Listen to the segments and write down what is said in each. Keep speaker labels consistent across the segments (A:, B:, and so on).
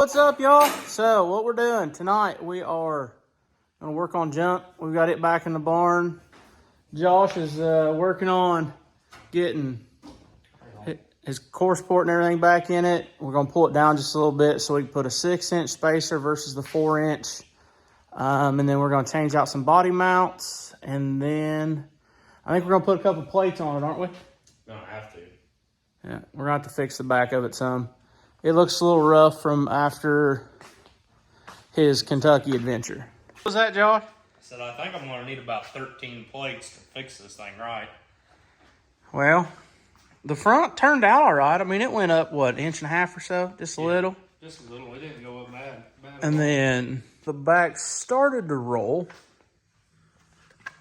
A: What's up, y'all? So what we're doing tonight, we are gonna work on jump. We've got it back in the barn. Josh is working on getting his course port and everything back in it. We're gonna pull it down just a little bit so we can put a 6-inch spacer versus the 4-inch. And then we're gonna change out some body mounts. And then I think we're gonna put a couple plates on it, aren't we?
B: Gonna have to.
A: Yeah, we're gonna have to fix the back of it some. It looks a little rough from after his Kentucky adventure. What was that, Josh?
B: I said, I think I'm gonna need about 13 plates to fix this thing right.
A: Well, the front turned out all right. I mean, it went up, what, 1.5 inches or so? Just a little?
B: Just a little. It didn't go up bad.
A: And then the back started to roll.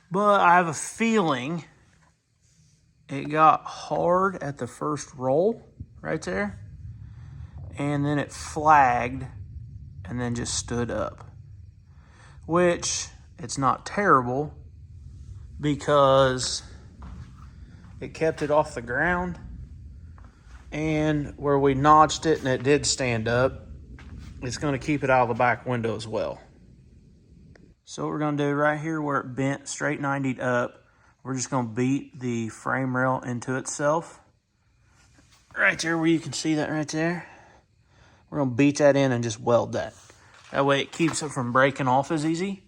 A: But I have a feeling it got hard at the first roll right there. And then it flagged and then just stood up. Which, it's not terrible because it kept it off the ground. And where we notched it and it did stand up, it's going to keep it out of the back window as well. So what we're going to do right here where it bent straight 90'd up, we're just going to beat the frame rail into itself. Right there where you can see that right there. We're going to beat that in and just weld that. That way it keeps it from breaking off as easy.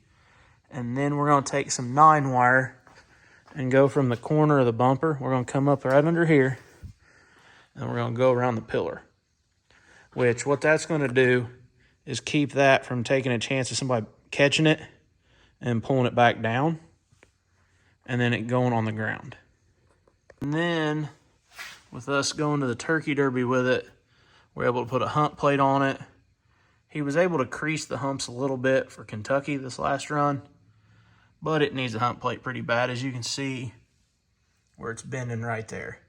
A: And then we're going to take some 9-wire and go from the corner of the bumper. We're going to come up right under here. And we're going to go around the pillar. Which what that's going to do is keep that from taking a chance of somebody catching it and pulling it back down. And then it going on the ground. And then with us going to the turkey derby with it, we're able to put a hump plate on it. He was able to crease the humps a little bit for Kentucky this last run, but it needs a hump plate pretty bad, as you can see where it's bending right there.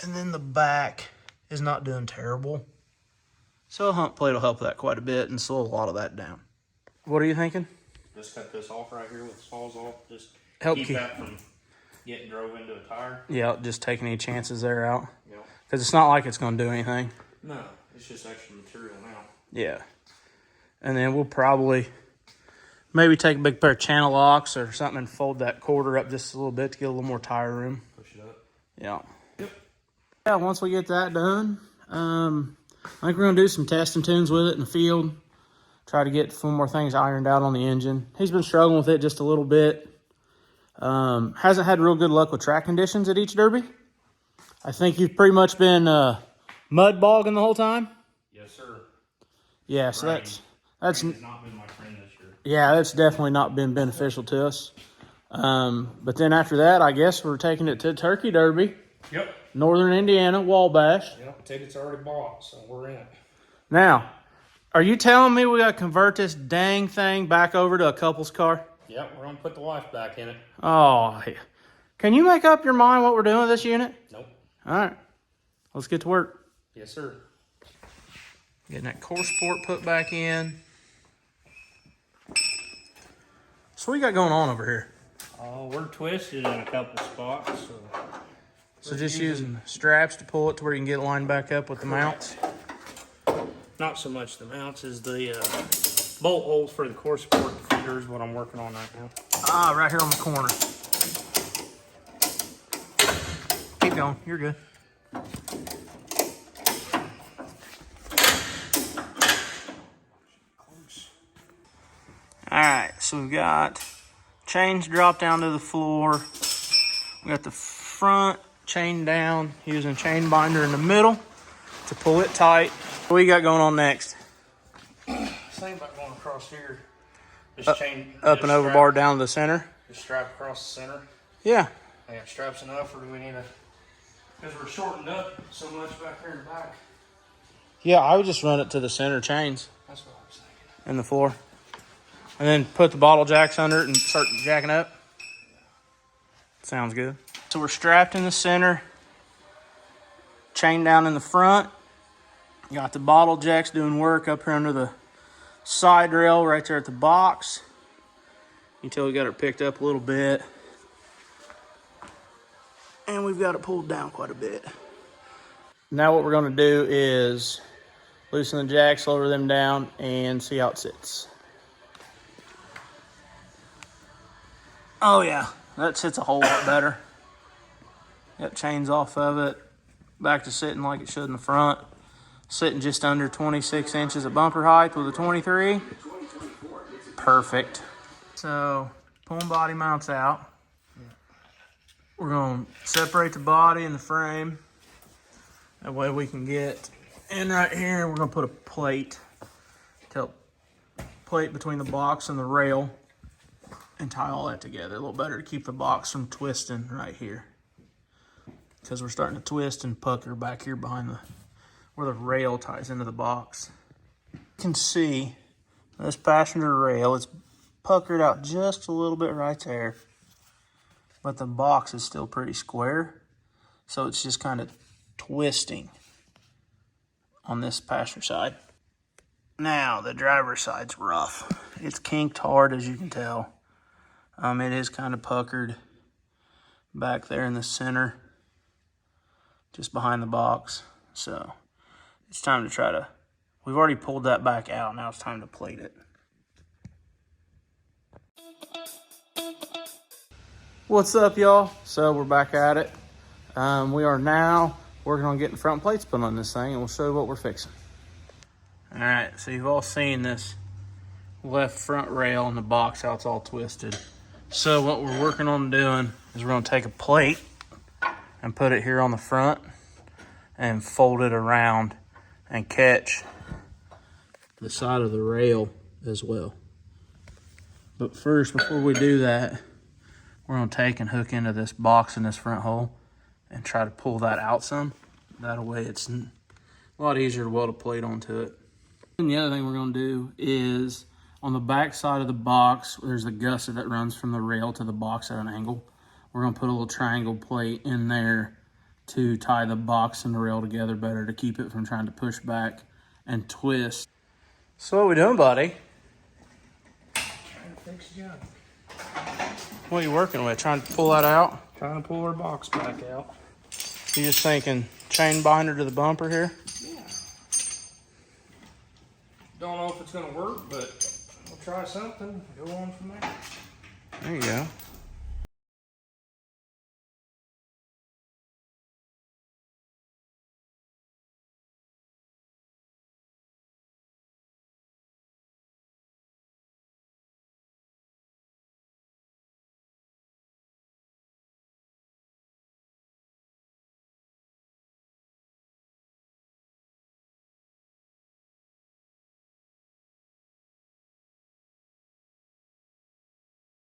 A: And then the back is not doing terrible, so a hump plate will help that quite a bit and slow a lot of that down. What are you thinking?
B: Just cut this off right here with the saws off. Just
A: help
B: keep that from getting drove into a tire.
A: Yeah, just taking any chances there out.
B: Yep.
A: Because it's not like it's going to do anything.
B: No, it's just extra material now.
A: Yeah. And then we'll probably maybe take a big pair of channel locks or something and fold that quarter up just a little bit to get a little more tire room.
B: Push it up.
A: Yeah.
B: Yep.
A: Yeah, once we get that done, I think we're going to do some testing tunes with it in the field. Try to get some more things ironed out on the engine. He's been struggling with it just a little bit. Hasn't had real good luck with track conditions at each derby. I think you've pretty much been mud bogging the whole time.
B: Yes, sir.
A: Yeah, so
B: Rain.
A: that's
B: Rain has not been my friend this year.
A: yeah, that's definitely not been beneficial to us. But then after that, I guess we're taking it to Turkey Derby,
B: Yep.
A: Northern Indiana, Walbash.
B: Yep. Tickets already bought, so we're in it.
A: Now, are you telling me we got to convert this dang thing back over to a couple's car?
B: Yep, we're gonna put the wife back in it.
A: Oh, can you make up your mind what we're doing with this unit?
B: Nope.
A: All right, let's get to work.
B: Yes, sir.
A: Getting that course port put back in. So what you got going on over here?
B: We're twisted in a couple spots.
A: So just using straps to pull it to where you can get it lined back up with the mounts?
B: Not so much the mounts as the bolt holes for the course support feeder is what I'm working on right now.
A: Ah, right here on the corner. Keep going, you're good. All right, so we've got chains dropped down to the floor. We got the front chain down using a chain binder in the middle to pull it tight. What you got going on next?
B: Same about going across here. Just chain
A: Up and over bar down to the center?
B: Just strap across the center.
A: Yeah.
B: I got straps enough, or do we need a... Because we're shortened up so much back here in the back.
A: Yeah, I would just run it to the center chains
B: That's what I was thinking.
A: in the floor. And then put the bottle jacks under it and start jacking up. Sounds good. So we're strapped in the center, chain down in the front. Got the bottle jacks doing work up here under the side rail right there at the box. Until we got it picked up a little bit. And we've got it pulled down quite a bit. Now what we're going to do is loosen the jacks, lower them down, and see how it sits. Oh yeah, that sits a whole lot better. Got chains off of it, back to sitting like it should in the front. Sitting just under 26 inches of bumper height with a 23. Perfect. So, pulling body mounts out. We're going to separate the body and the frame. That way we can get in right here. We're going to put a plate between the box and the rail and tie all that together. A little better to keep the box from twisting right here, because we're starting to twist and pucker back here behind where the rail ties into the box. You can see this passenger rail, it's puckered out just a little bit right there, but the box is still pretty square, so it's just kind of twisting on this passenger side. Now the driver's side's rough. It's kinked hard, as you can tell. It is kind of puckered back there in the center, just behind the box. So it's time to we've already pulled that back out. Now it's time to plate it. What's up, y'all? So we're back at it. We are now working on getting front plates put on this thing, and we'll show you what we're fixing. All right, so you've all seen this left front rail in the box, how it's all twisted. So what we're working on doing is we're gonna take a plate and put it here on the front and fold it around and catch the side of the rail as well. But first, before we do that, we're gonna take and hook into this box in this front hole and try to pull that out some. That way it's a lot easier to weld a plate onto it. And the other thing we're gonna do is on the back side of the box, there's a gusset that runs from the rail to the box at an angle. We're gonna put a little triangle plate in there to tie the box and the rail together better, to keep it from trying to push back and twist. So what are we doing, buddy?
B: Trying to fix the job.
A: What are you working with? Trying to pull that out?
B: Trying to pull our box back out.
A: You just thinking chain binder to the bumper here?
B: Yeah. Don't know if it's gonna work, but we'll try something. Go on from there.
A: There you go.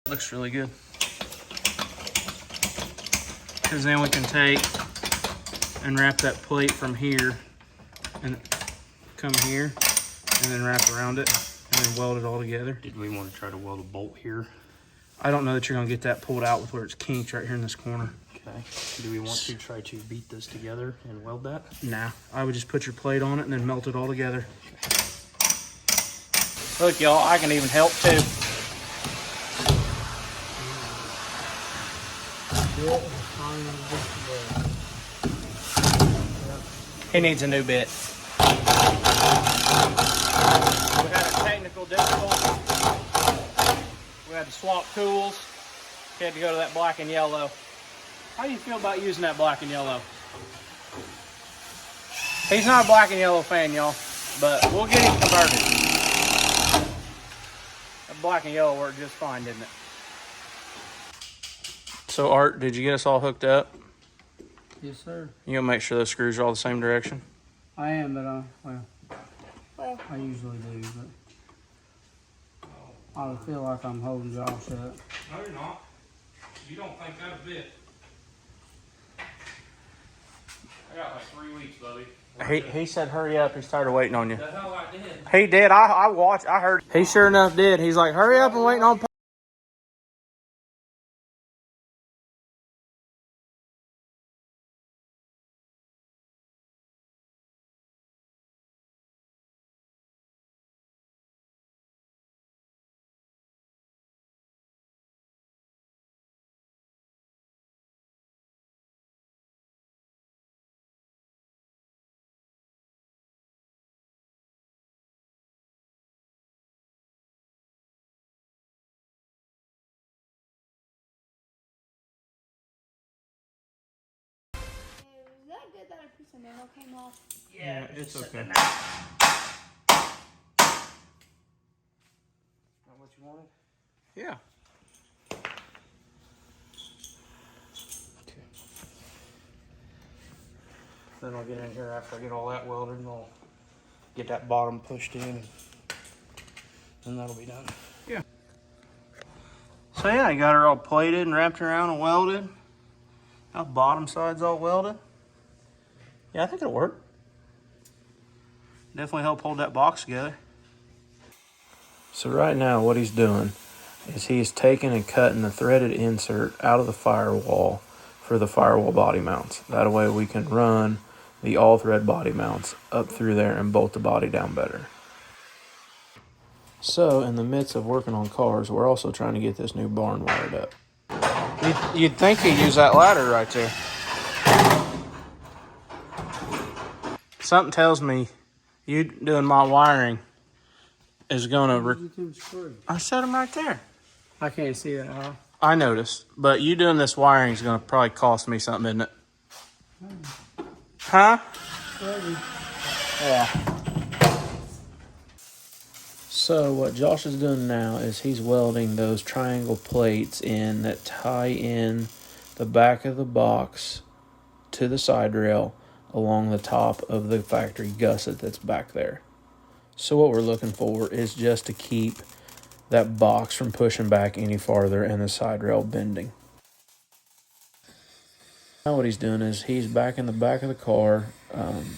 A: Looks really good. Because then we can take and wrap that plate from here and come here and then wrap around it and then weld it all together.
B: Did we want to try to weld a bolt here?
A: I don't know that you're gonna get that pulled out with where it's kinked right here in this corner.
B: Okay. Do we want to try to beat this together and weld that?
A: Nah, I would just put your plate on it and then melt it all together. Look, y'all, I can even help too. He needs a new bit. We had a technical difficulty. We had to swap tools. We had to go to that black and yellow. How do you feel about using that black and yellow? He's not a black and yellow fan, y'all, but we'll get him converted. That black and yellow worked just fine, didn't it? So, Art, did you get us all hooked up?
C: Yes, sir.
A: You gonna make sure those screws are all the same direction?
C: I am, but well, I usually do, but I feel like I'm holding Josh up.
B: No, you're not. You don't think that a bit. I got like 3 weeks, buddy.
A: He said hurry up. He started waiting on you.
B: The hell I did.
A: He did. I watched. I heard. He sure enough did. He's like, hurry up, I'm waiting on
D: some ammo came off.
B: Yeah, it's okay.
A: Not what you wanted? Yeah. Then I'll get in here after I get all that welded and I'll get that bottom pushed in and that'll be done. Yeah. So yeah, I got her all plated and wrapped around and welded. Now bottom side's all welded. Yeah, I think it'll work. Definitely help hold that box together. So right now what he's doing is he's taking and cutting the threaded insert out of the firewall for the firewall body mounts. That way we can run the all thread body mounts up through there and bolt the body down better. So in the midst of working on cars, we're also trying to get this new barn wired up. You'd think he'd use that ladder right there. Something tells me you doing my wiring is gonna... I set them right there.
C: I can't see that, huh?
A: I noticed, but you doing this wiring is gonna probably cost me something, isn't it? Huh? Yeah. So what Josh is doing now is he's welding those triangle plates in that tie in the back of the box to the side rail along the top of the factory gusset that's back there. So what we're looking for is just to keep that box from pushing back any farther and the side rail bending. Now what he's doing is he's back in the back of the car,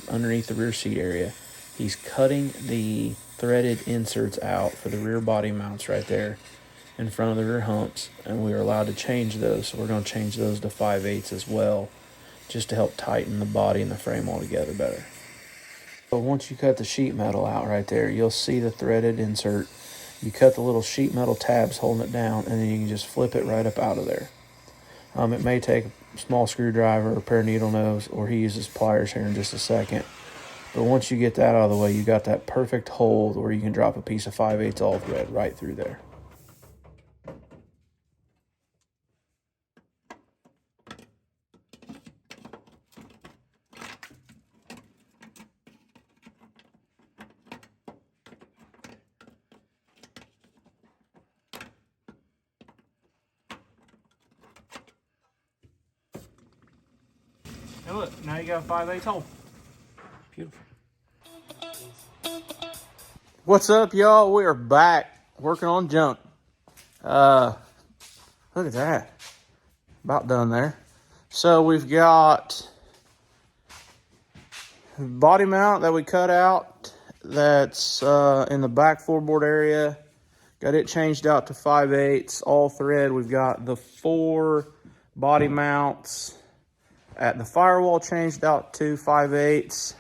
A: underneath the rear seat area. He's cutting the threaded inserts out for the rear body mounts right there in front of the rear humps, and we are allowed to change those. So we're going to change those to 5/8 as well, just to help tighten the body and the frame all together better. But once you cut the sheet metal out right there, you'll see the threaded insert. You cut the little sheet metal tabs holding it down, and then you can just flip it right up out of there. It may take a small screwdriver or a pair of needle nose, or he uses pliers here in just a second. But once you get that out of the way, you got that perfect hold where you can drop a piece of 5/8 all thread right through there. And look, now you got a 5/8 hole. Beautiful. What's up, y'all? We are back working on junk. Look at that. About done there. So we've got body mount that we cut out that's in the back floorboard area. Got it changed out to 5/8 all thread. We've got the 4 body mounts at the firewall changed out to 5/8.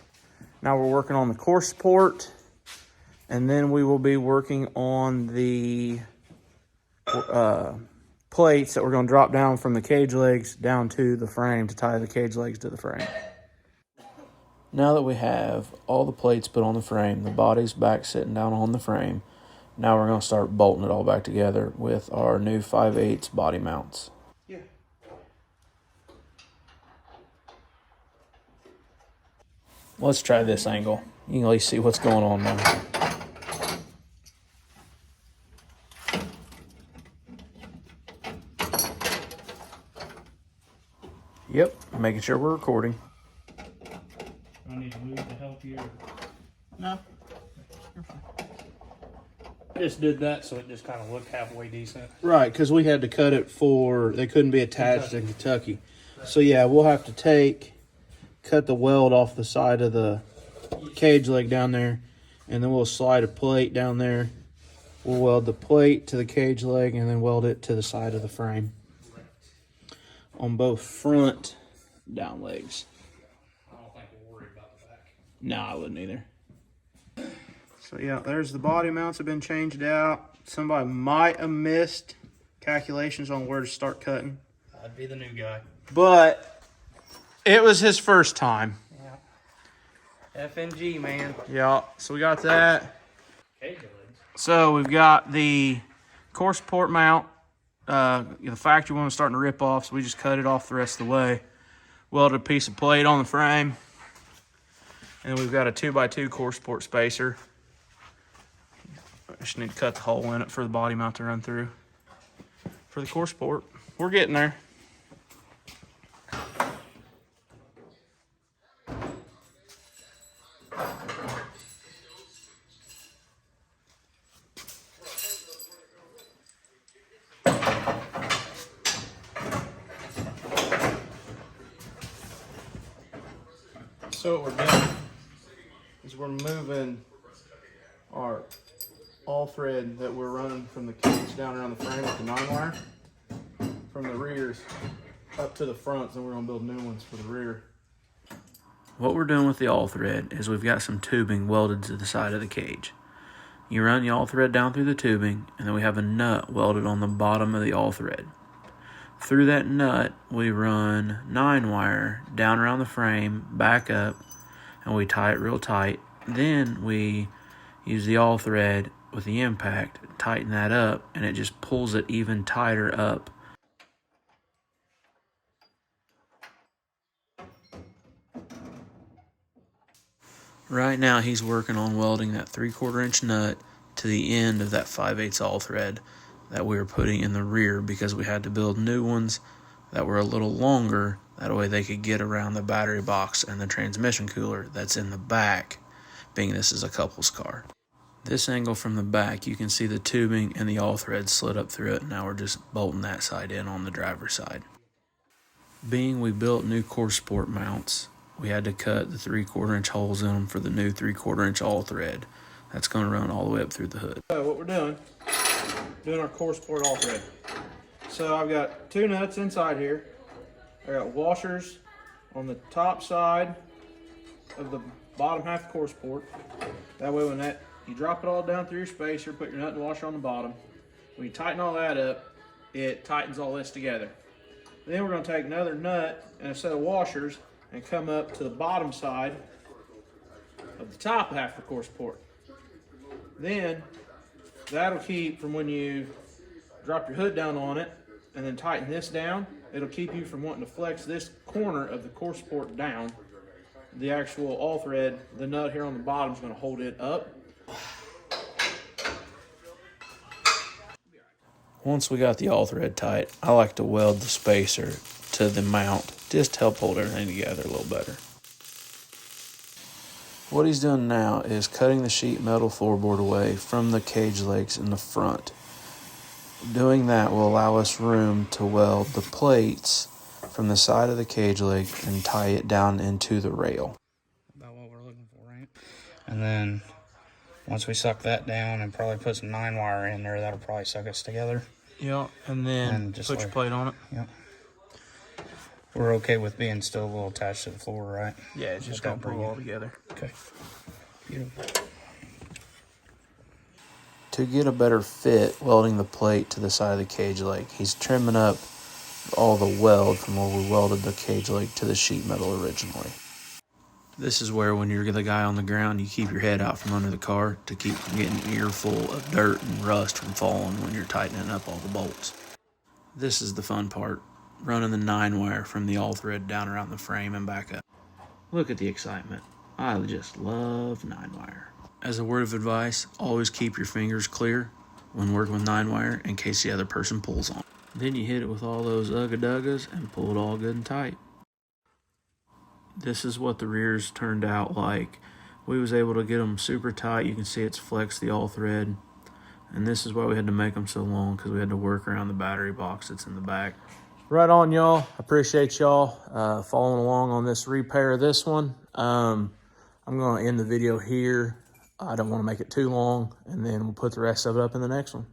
A: Now we're working on the core support, and then we will be working on the plates that we're going to drop down from the cage legs down to the frame to tie the cage legs to the frame. Now that we have all the plates put on the frame, the body's back sitting down on the frame, now we're going to start bolting it all back together with our new 5/8 body mounts. Yeah. Let's try this angle. You can at least see what's going on now. Yep, making sure we're recording.
B: I need to move to help you.
C: No.
B: I just did that so it just kind of looked halfway decent.
A: Right, because we had to cut it for, they couldn't be attached in Kentucky. So yeah, we'll have to cut the weld off the side of the cage leg down there, and then we'll slide a plate down there. We'll weld the plate to the cage leg and then weld it to the side of the frame on both front down legs.
B: I don't think we'll worry about the back.
A: No, I wouldn't either. So yeah, there's the body mounts have been changed out. Somebody might have missed calculations on where to start cutting.
B: I'd be the new guy.
A: But it was his first time.
B: Yeah. FNG, man.
A: Yeah, so we got that.
B: Cage legs.
A: So we've got the core support mount. The factory one was starting to rip off, so we just cut it off the rest of the way. Welded a piece of plate on the frame. And we've got a 2x2 core support spacer. I just need to cut the hole in it for the body mount to run through for the core support. We're getting there. So what we're doing is we're moving our all thread that we're running from the cage down around the frame with the 9-wire from the rears up to the fronts, and we're going to build new ones for the rear. What we're doing with the all thread is we've got some tubing welded to the side of the cage. You run the all thread down through the tubing, and then we have a nut welded on the bottom of the all thread. Through that nut, we run 9-wire down around the frame, back up, and we tie it real tight. Then we use the all thread with the impact, tighten that up, and it just pulls it even tighter up. Right now he's working on welding that 3/4 inch nut to the end of that 5/8 all thread that we were putting in the rear, because we had to build new ones that were a little longer. That way they could get around the battery box and the transmission cooler that's in the back, being this is a couple's car. This angle from the back, you can see the tubing and the all thread slid up through it. Now we're just bolting that side in on the driver's side. Being we built new core support mounts, we had to cut the 3/4 inch holes in them for the new 3/4 inch all thread. That's going to run all the way up through the hood. So what we're doing our core support all thread. So I've got 2 nuts inside here. I got washers on the top side of the bottom half of the core support. That way when you drop it all down through your spacer, put your nut and washer on the bottom. When you tighten all that up, it tightens all this together. Then we're going to take another nut and a set of washers and come up to the bottom side of the top half of the core support. Then that'll keep from when you drop your hood down on it and then tighten this down, it'll keep you from wanting to flex this corner of the core support down. The actual all thread, the nut here on the bottom is going to hold it up. Once we got the all thread tight, I like to weld the spacer to the mount just to help hold everything together a little better. What he's doing now is cutting the sheet metal floorboard away from the cage legs in the front. Doing that will allow us room to weld the plates from the side of the cage leg and tie it down into the rail.
C: About what we're looking for, right? And then once we suck that down and probably put some 9-wire in there, that'll probably suck us together.
A: Yeah, and then just put your plate on it.
C: Yep. We're okay with being still a little attached to the floor, right?
A: Yeah, it's just gonna pull all together.
C: Okay. Beautiful.
A: To get a better fit, welding the plate to the side of the cage leg, he's trimming up all the weld from where we welded the cage leg to the sheet metal originally. This is where, when you're the guy on the ground, you keep your head out from under the car to keep from getting an earful of dirt and rust from falling when you're tightening up all the bolts. This is the fun part, running the 9-wire from the all thread down around the frame and back up. Look at the excitement. I just love 9-wire. As a word of advice, always keep your fingers clear when working with 9-wire in case the other person pulls on it. Then you hit it with all those ugga-duggas and pull it all good and tight. This is what the rears turned out like. We was able to get them super tight. You can see it's flexed the all thread. And this is why we had to make them so long, because we had to work around the battery box that's in the back. Right on, y'all. Appreciate y'all following along on this repair of this one. I'm going to end the video here. I don't want to make it too long, and then we'll put the rest of it up in the next one.